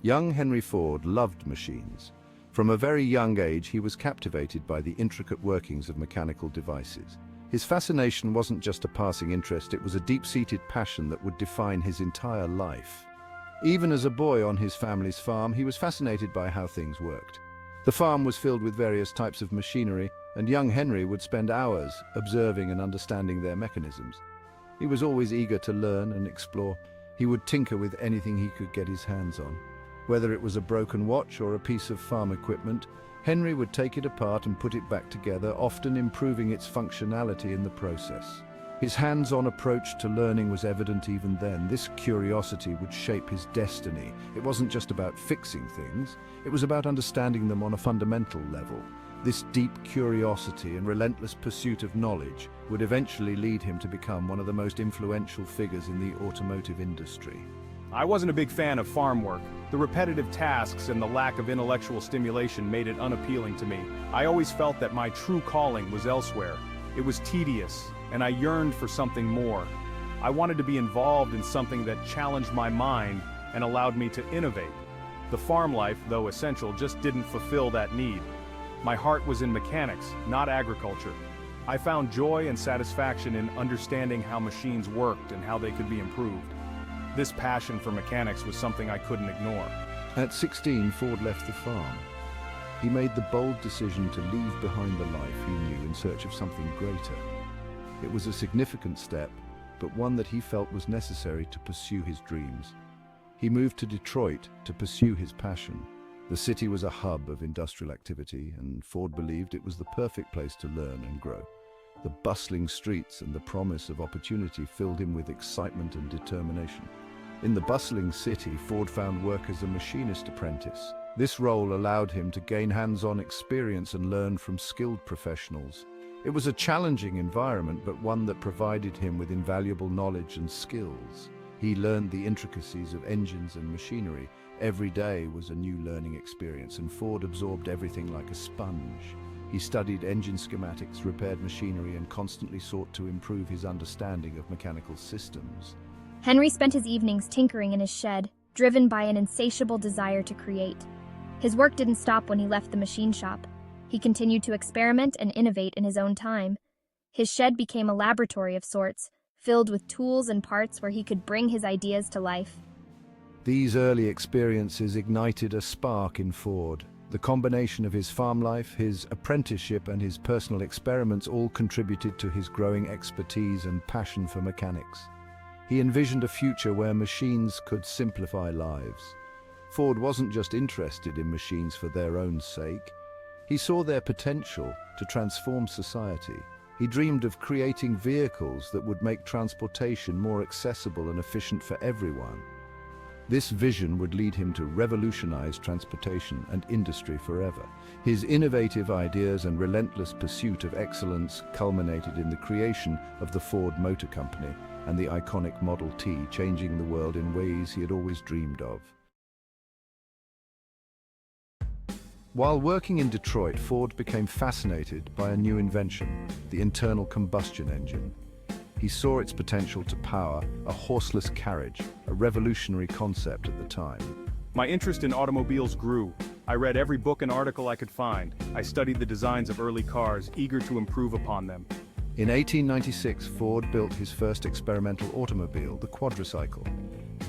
Young Henry Ford loved machines. From a very young age, he was captivated by the intricate workings of mechanical devices. His fascination wasn't just a passing interest, it was a deep-seated passion that would define his entire life. Even as a boy on his family's farm, he was fascinated by how things worked. The farm was filled with various types of machinery, and young Henry would spend hours observing and understanding their mechanisms. He was always eager to learn and explore. He would tinker with anything he could get his hands on. Whether it was a broken watch or a piece of farm equipment, Henry would take it apart and put it back together, often improving its functionality in the process. His hands-on approach to learning was evident even then. This curiosity would shape his destiny. It wasn't just about fixing things, it was about understanding them on a fundamental level. This deep curiosity and relentless pursuit of knowledge would eventually lead him to become one of the most influential figures in the automotive industry. I wasn't a big fan of farm work. The repetitive tasks and the lack of intellectual stimulation made it unappealing to me. I always felt that my true calling was elsewhere. It was tedious, and I yearned for something more. I wanted to be involved in something that challenged my mind and allowed me to innovate. The farm life, though essential, just didn't fulfill that need. My heart was in mechanics, not agriculture. I found joy and satisfaction in understanding how machines worked and how they could be improved. This passion for mechanics was something I couldn't ignore. At 16, Ford left the farm. He made the bold decision to leave behind the life he knew in search of something greater. It was a significant step, but one that he felt was necessary to pursue his dreams. He moved to Detroit to pursue his passion. The city was a hub of industrial activity, and Ford believed it was the perfect place to learn and grow. The bustling streets and the promise of opportunity filled him with excitement and determination. In the bustling city, Ford found work as a machinist apprentice. This role allowed him to gain hands-on experience and learn from skilled professionals. It was a challenging environment, but one that provided him with invaluable knowledge and skills. He learned the intricacies of engines and machinery. Every day was a new learning experience, and Ford absorbed everything like a sponge. He studied engine schematics, repaired machinery, and constantly sought to improve his understanding of mechanical systems. Henry spent his evenings tinkering in his shed, driven by an insatiable desire to create. His work didn't stop when he left the machine shop. He continued to experiment and innovate in his own time. His shed became a laboratory of sorts, filled with tools and parts where he could bring his ideas to life. These early experiences ignited a spark in Ford. The combination of his farm life, his apprenticeship, and his personal experiments all contributed to his growing expertise and passion for mechanics. He envisioned a future where machines could simplify lives. Ford wasn't just interested in machines for their own sake. He saw their potential to transform society. He dreamed of creating vehicles that would make transportation more accessible and efficient for everyone. This vision would lead him to revolutionize transportation and industry forever. His innovative ideas and relentless pursuit of excellence culminated in the creation of the Ford Motor Company and the iconic Model T, changing the world in ways he had always dreamed of. While working in Detroit, Ford became fascinated by a new invention, the internal combustion engine. He saw its potential to power a horseless carriage, a revolutionary concept at the time. My interest in automobiles grew. I read every book and article I could find. I studied the designs of early cars, eager to improve upon them. In 1896, Ford built his first experimental automobile, the quadricycle.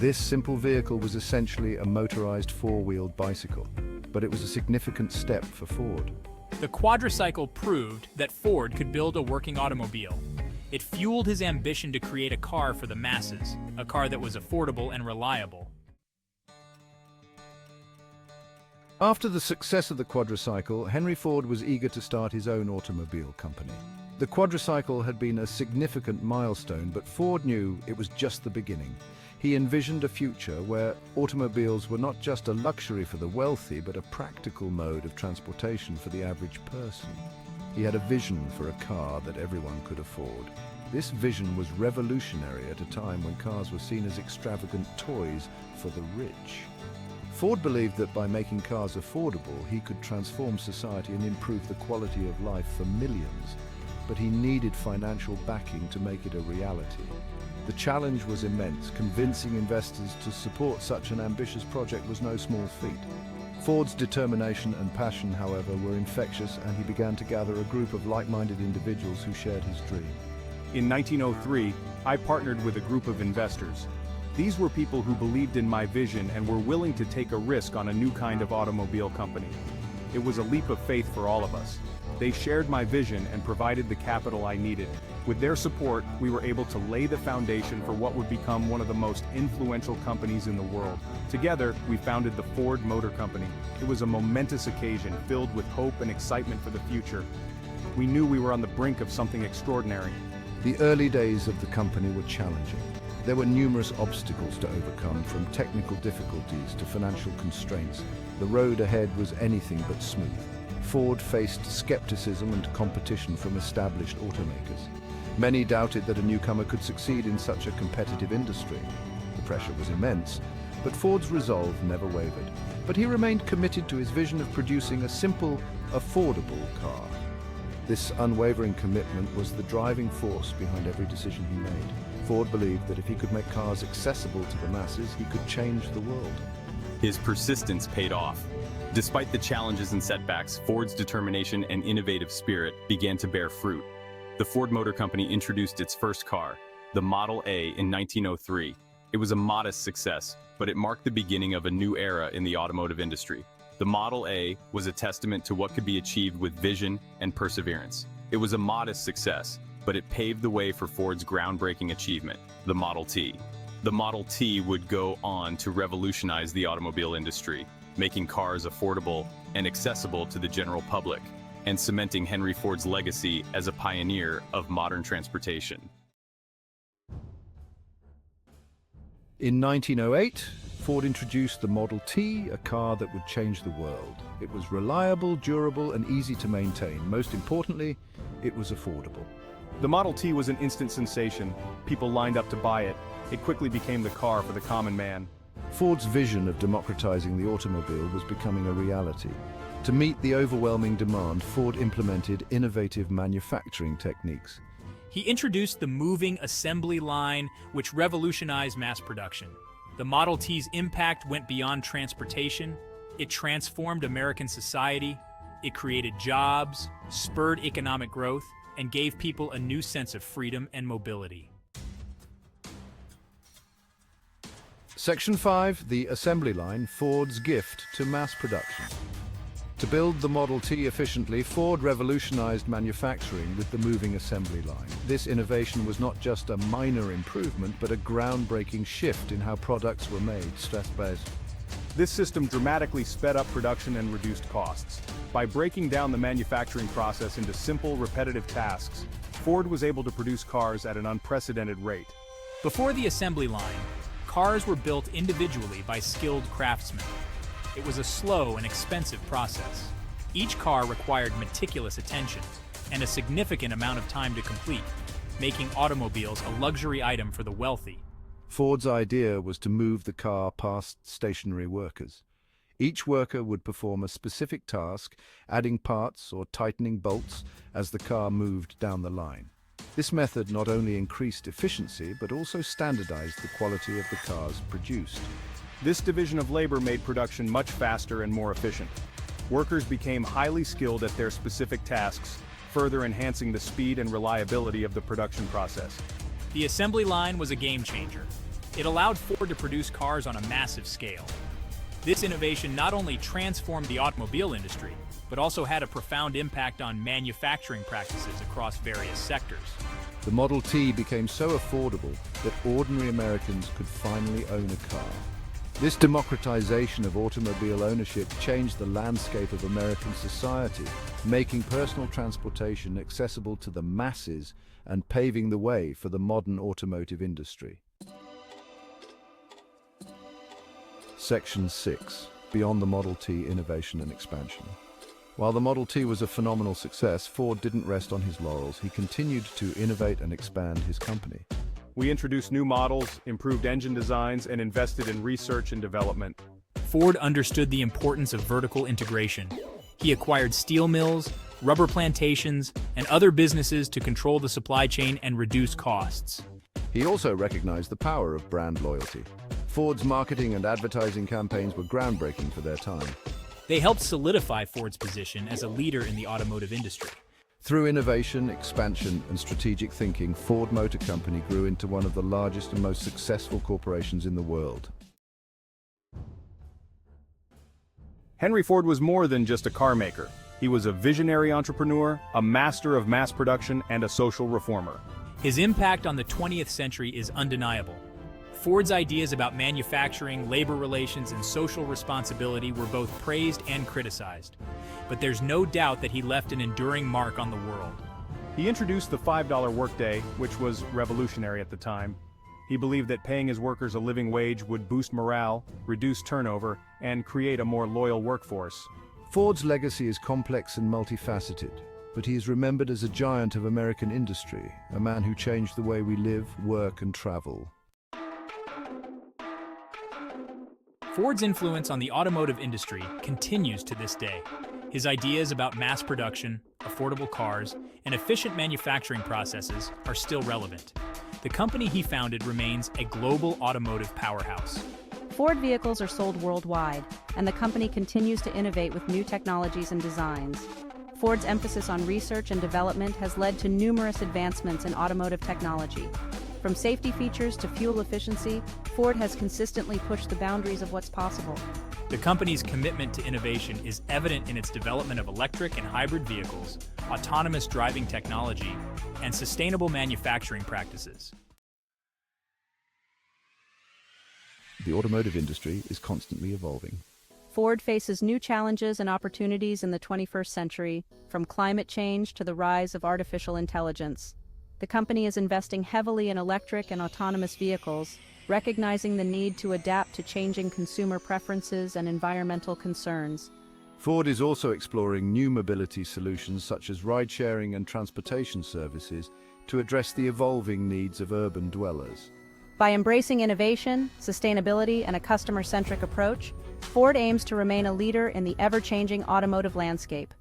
This simple vehicle was essentially a motorized four-wheeled bicycle, but it was a significant step for Ford. The quadricycle proved that Ford could build a working automobile. It fueled his ambition to create a car for the masses, a car that was affordable and reliable. After the success of the quadricycle, Henry Ford was eager to start his own automobile company. The quadricycle had been a significant milestone, but Ford knew it was just the beginning. He envisioned a future where automobiles were not just a luxury for the wealthy, but a practical mode of transportation for the average person. He had a vision for a car that everyone could afford. This vision was revolutionary at a time when cars were seen as extravagant toys for the rich. Ford believed that by making cars affordable, he could transform society and improve the quality of life for millions. But he needed financial backing to make it a reality. The challenge was immense. Convincing investors to support such an ambitious project was no small feat. Ford's determination and passion, however, were infectious, and he began to gather a group of like-minded individuals who shared his dream. In 1903, I partnered with a group of investors. These were people who believed in my vision and were willing to take a risk on a new kind of automobile company. It was a leap of faith for all of us. They shared my vision and provided the capital I needed. With their support, we were able to lay the foundation for what would become one of the most influential companies in the world. Together, we founded the Ford Motor Company. It was a momentous occasion filled with hope and excitement for the future. We knew we were on the brink of something extraordinary. The early days of the company were challenging. There were numerous obstacles to overcome, from technical difficulties to financial constraints. The road ahead was anything but smooth. Ford faced skepticism and competition from established automakers. Many doubted that a newcomer could succeed in such a competitive industry. The pressure was immense, but Ford's resolve never wavered. But he remained committed to his vision of producing a simple, affordable car. This unwavering commitment was the driving force behind every decision he made. Ford believed that if he could make cars accessible to the masses, he could change the world. His persistence paid off. Despite the challenges and setbacks, Ford's determination and innovative spirit began to bear fruit. The Ford Motor Company introduced its first car, the Model A, in 1903. It was a modest success, but it marked the beginning of a new era in the automotive industry. The Model A was a testament to what could be achieved with vision and perseverance. It was a modest success, but it paved the way for Ford's groundbreaking achievement, the Model T. The Model T would go on to revolutionize the automobile industry, making cars affordable and accessible to the general public, and cementing Henry Ford's legacy as a pioneer of modern transportation. In 1908, Ford introduced the Model T, a car that would change the world. It was reliable, durable, and easy to maintain. Most importantly, it was affordable. The Model T was an instant sensation. People lined up to buy it. It quickly became the car for the common man. Ford's vision of democratizing the automobile was becoming a reality. To meet the overwhelming demand, Ford implemented innovative manufacturing techniques. He introduced the moving assembly line, which revolutionized mass production. The Model T's impact went beyond transportation. It transformed American society. It created jobs, spurred economic growth, and gave people a new sense of freedom and mobility. Section 5, the assembly line, Ford's gift to mass production. To build the Model T efficiently, Ford revolutionized manufacturing with the moving assembly line. This innovation was not just a minor improvement, but a groundbreaking shift in how products were made. This system dramatically sped up production and reduced costs. By breaking down the manufacturing process into simple, repetitive tasks, Ford was able to produce cars at an unprecedented rate. Before the assembly line, cars were built individually by skilled craftsmen. It was a slow and expensive process. Each car required meticulous attention and a significant amount of time to complete, making automobiles a luxury item for the wealthy. Ford's idea was to move the car past stationary workers. Each worker would perform a specific task, adding parts or tightening bolts as the car moved down the line. This method not only increased efficiency, but also standardized the quality of the cars produced. This division of labor made production much faster and more efficient. Workers became highly skilled at their specific tasks, further enhancing the speed and reliability of the production process. The assembly line was a game changer. It allowed Ford to produce cars on a massive scale. This innovation not only transformed the automobile industry, but also had a profound impact on manufacturing practices across various sectors. The Model T became so affordable that ordinary Americans could finally own a car. This democratization of automobile ownership changed the landscape of American society, making personal transportation accessible to the masses and paving the way for the modern automotive industry. Section 6. Beyond the Model T, innovation and expansion. While the Model T was a phenomenal success, Ford didn't rest on his laurels. He continued to innovate and expand his company. We introduced new models, improved engine designs, and invested in research and development. Ford understood the importance of vertical integration. He acquired steel mills, rubber plantations, and other businesses to control the supply chain and reduce costs. He also recognized the power of brand loyalty. Ford's marketing and advertising campaigns were groundbreaking for their time. They helped solidify Ford's position as a leader in the automotive industry. Through innovation, expansion, and strategic thinking, Ford Motor Company grew into one of the largest and most successful corporations in the world. Henry Ford was more than just a car maker. He was a visionary entrepreneur, a master of mass production, and a social reformer. His impact on the 20th century is undeniable. Ford's ideas about manufacturing, labor relations, and social responsibility were both praised and criticized. But there's no doubt that he left an enduring mark on the world. He introduced the $5 workday, which was revolutionary at the time. He believed that paying his workers a living wage would boost morale, reduce turnover, and create a more loyal workforce. Ford's legacy is complex and multifaceted, but he is remembered as a giant of American industry, a man who changed the way we live, work, and travel. Ford's influence on the automotive industry continues to this day. His ideas about mass production, affordable cars, and efficient manufacturing processes are still relevant. The company he founded remains a global automotive powerhouse. Ford vehicles are sold worldwide, and the company continues to innovate with new technologies and designs. Ford's emphasis on research and development has led to numerous advancements in automotive technology. From safety features to fuel efficiency, Ford has consistently pushed the boundaries of what's possible. The company's commitment to innovation is evident in its development of electric and hybrid vehicles, autonomous driving technology, and sustainable manufacturing practices. The automotive industry is constantly evolving. Ford faces new challenges and opportunities in the 21st century, from climate change to the rise of artificial intelligence. The company is investing heavily in electric and autonomous vehicles, recognizing the need to adapt to changing consumer preferences and environmental concerns. Ford is also exploring new mobility solutions such as ride-sharing and transportation services to address the evolving needs of urban dwellers. By embracing innovation, sustainability, and a customer-centric approach, Ford aims to remain a leader in the ever-changing automotive landscape.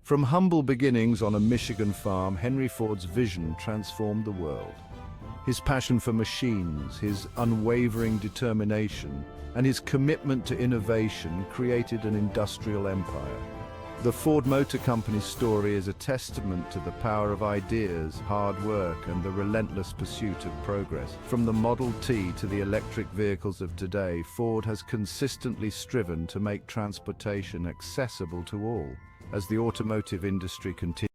From humble beginnings on a Michigan farm, Henry Ford's vision transformed the world. His passion for machines, his unwavering determination, and his commitment to innovation created an industrial empire. The Ford Motor Company's story is a testament to the power of ideas, hard work, and the relentless pursuit of progress. From the Model T to the electric vehicles of today, Ford has consistently striven to make transportation accessible to all. As the automotive industry continues